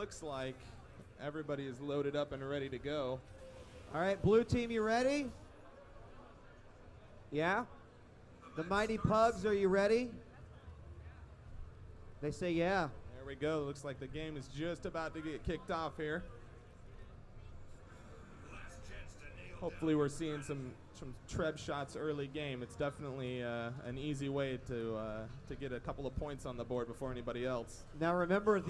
looks like everybody is loaded up and ready to go. All right, blue team, you ready? Yeah? The Mighty Pugs, are you ready? They say yeah. There we go. Looks like the game is just about to get kicked off here. Hopefully we're seeing some treb shots early game. It's definitely an easy way to get a couple of points on the board before anybody else. Now remember,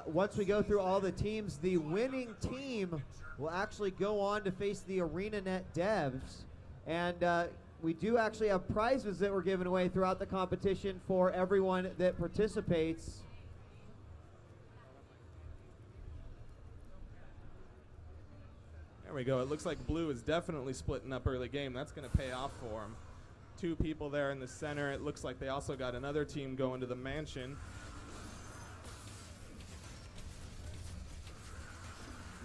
once we go through all the teams, the winning team will actually go on to face the ArenaNet devs. And we do actually have prizes that we're giving away throughout the competition for everyone that participates. There we go. It looks like blue is definitely splitting up early game. That's going to pay off for them. 2 people there in the center. It looks like they also got another team going to the mansion.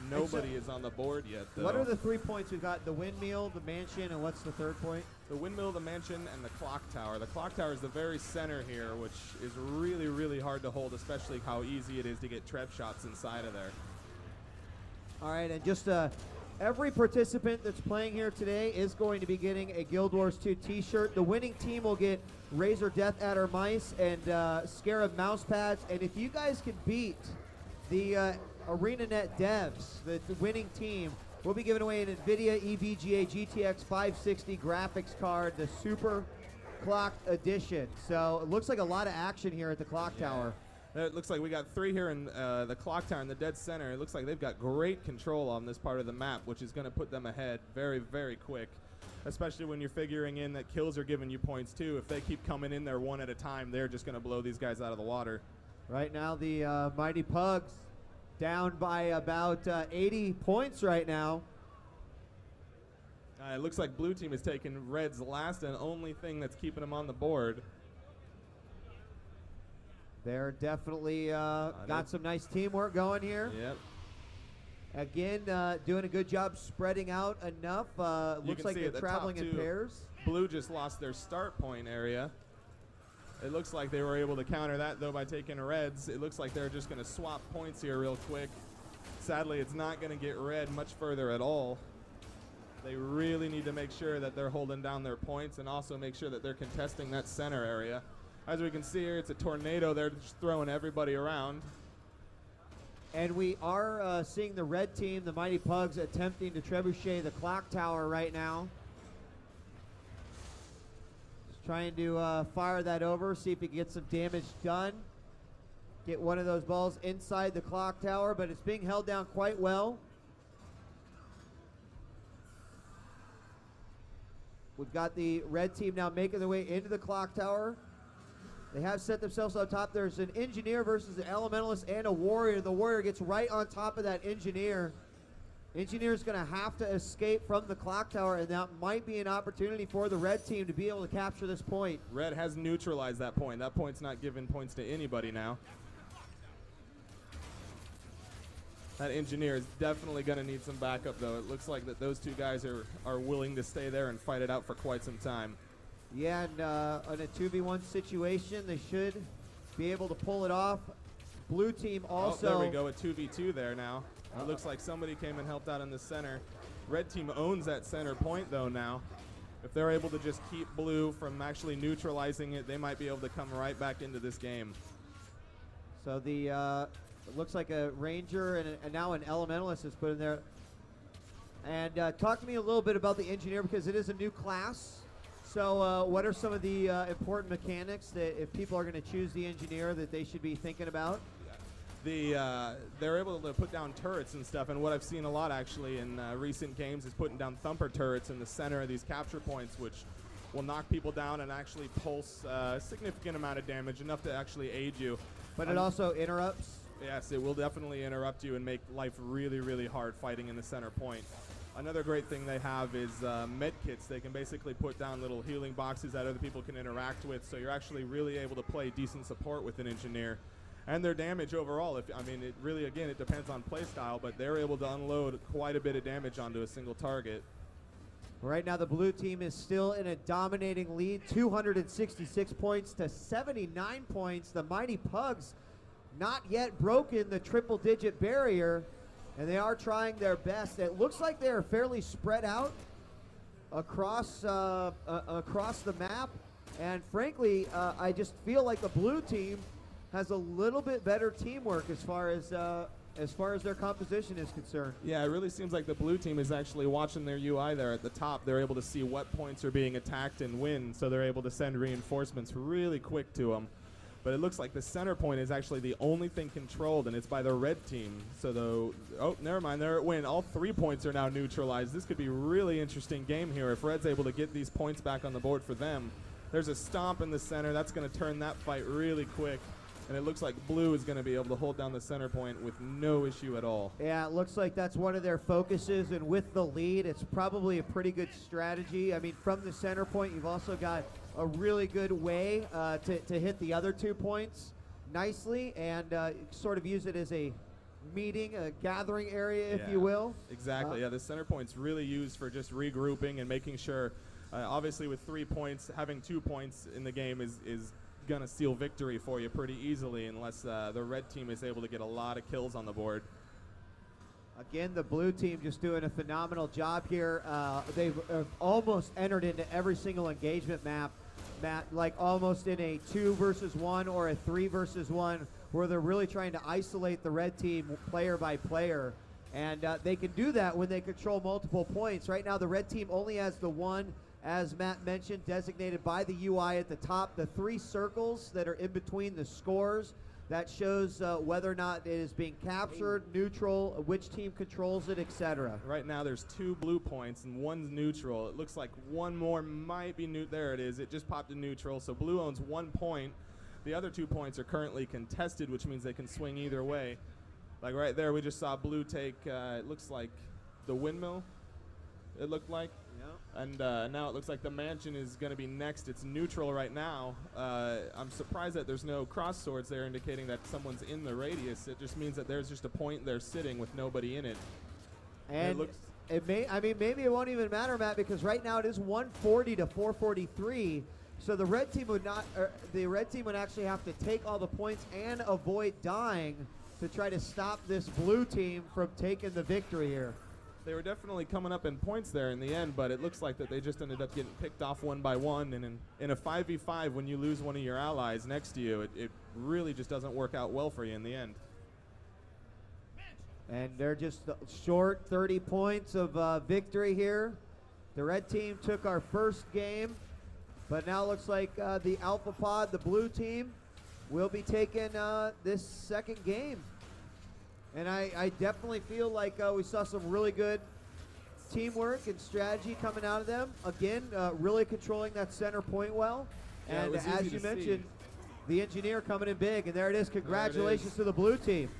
Nobody is on the board yet, though. What are the 3 points? We've got the windmill, the mansion, and what's the third point? The windmill, the mansion, and the clock tower. The clock tower is the very center here, which is really, really hard to hold, especially how easy it is to get treb shots inside of there. All right, and just every participant that's playing here today is going to be getting a Guild Wars 2 t-shirt. The winning team will get Razor Death Adder mice and Scarab mouse pads. And if you guys can beat the ArenaNet devs, the winning team, we'll be giving away an NVIDIA EVGA GTX 560 graphics card, the Super Clock Edition. So it looks like a lot of action here at the Clock Tower. It looks like we got 3 here in the clock tower in the dead center. It looks like they've got great control on this part of the map, which is going to put them ahead very, very quick, especially when you're figuring in that kills are giving you points too. If they keep coming in there one at a time, they're just going to blow these guys out of the water. Right now the Mighty Pugs down by about 80 points right now. It looks like blue team is taking red's last and only thing that's keeping them on the board. They're definitely got some nice teamwork going here. Yep. Again, doing a good job spreading out enough. Looks like they're traveling in pairs. Blue just lost their start point area. It looks like they were able to counter that, though, by taking reds. It looks like they're just going to swap points here real quick. Sadly, it's not going to get red much further at all. They really need to make sure that they're holding down their points and also make sure that they're contesting that center area. As we can see here, it's a tornado. They're just throwing everybody around. And we are seeing the red team, the Mighty Pugs, attempting to trebuchet the clock tower right now. Just trying to fire that over, see if he can get some damage done. Get one of those balls inside the clock tower, but it's being held down quite well. We've got the red team now making their way into the clock tower. They have set themselves on top. There's an engineer versus an elementalist and a warrior. The warrior gets right on top of that engineer. Engineer's going to have to escape from the clock tower, and that might be an opportunity for the red team to be able to capture this point. Red has neutralized that point. That point's not giving points to anybody now. That engineer is definitely going to need some backup, though. It looks like that those 2 guys are willing to stay there and fight it out for quite some time. Yeah, and in a 2v1 situation, they should be able to pull it off. Blue team also. Oh, there we go, a 2v2 there now. It looks like somebody came and helped out in the center. Red team owns that center point, though, now. If they're able to just keep blue from actually neutralizing it, they might be able to come right back into this game. So the it looks like a ranger and now an elementalist is put in there. And talk to me a little bit about the engineer, because it is a new class. So what are some of the important mechanics that if people are going to choose the engineer that they should be thinking about? They're able to put down turrets and stuff, and what I've seen a lot actually in recent games is putting down thumper turrets in the center of these capture points, which will knock people down and actually pulse a significant amount of damage, enough to actually aid you. But it also interrupts? Yes, it will definitely interrupt you and make life really, really hard fighting in the center point. Another great thing they have is med kits. They can basically put down little healing boxes that other people can interact with, so you're actually really able to play decent support with an engineer. And their damage overall, it really, again, it depends on play style, but they're able to unload quite a bit of damage onto a single target. Right now the blue team is still in a dominating lead, 266 points to 79 points. The Mighty Pugs not yet broken the triple-digit barrier, and they are trying their best. It looks like they are fairly spread out across the map, and frankly, I just feel like the blue team has a little bit better teamwork as far as their composition is concerned. Yeah, it really seems like the blue team is actually watching their UI there at the top. They're able to see what points are being attacked and when, so they're able to send reinforcements really quick to them. But it looks like the center point is actually the only thing controlled, and it's by the red team. So oh, never mind, they're at win. All 3 points are now neutralized. This could be a really interesting game here if red's able to get these points back on the board for them. There's a stomp in the center. That's going to turn that fight really quick. And it looks like blue is going to be able to hold down the center point with no issue at all. Yeah, it looks like that's one of their focuses, and with the lead, it's probably a pretty good strategy. I mean, from the center point, you've also got a really good way to hit the other 2 points nicely and sort of use it as a meeting, a gathering area, if you will. Exactly, yeah, the center point's really used for just regrouping and making sure, obviously with 3 points, having 2 points in the game is gonna seal victory for you pretty easily unless the red team is able to get a lot of kills on the board. Again, the blue team just doing a phenomenal job here. They've almost entered into every single engagement map, like almost in a 2 versus 1 or a 3 versus 1, where they're really trying to isolate the red team player by player. And they can do that when they control multiple points. Right now, the red team only has the 1, as Matt mentioned, designated by the UI at the top. The 3 circles that are in between the scores, that shows whether or not it is being captured, neutral, which team controls it, etc. Right now there's 2 blue points and 1's neutral. It looks like 1 more might be new. There it is. It just popped in neutral. So blue owns 1 point. The other 2 points are currently contested, which means they can swing either way. Like right there, we just saw blue take, it looks like the windmill, it looked like. And now it looks like the mansion is going to be next. It's neutral right now. I'm surprised that there's no cross swords there indicating that someone's in the radius. It just means that there's just a point there sitting with nobody in it. And maybe it won't even matter, Matt, because right now it is 140 to 443. So the red team would actually have to take all the points and avoid dying to try to stop this blue team from taking the victory here. They were definitely coming up in points there in the end, but it looks like that they just ended up getting picked off 1 by 1. And in a 5v5, when you lose one of your allies next to you, it really just doesn't work out well for you in the end. And they're just short 30 points of victory here. The red team took our first game, but now looks like the Alpha Pod, the blue team, will be taking this second game. And I definitely feel like we saw some really good teamwork and strategy coming out of them. Again, really controlling that center point well. Yeah, and as you mentioned, the engineer coming in big. And there it is. Congratulations to the blue team.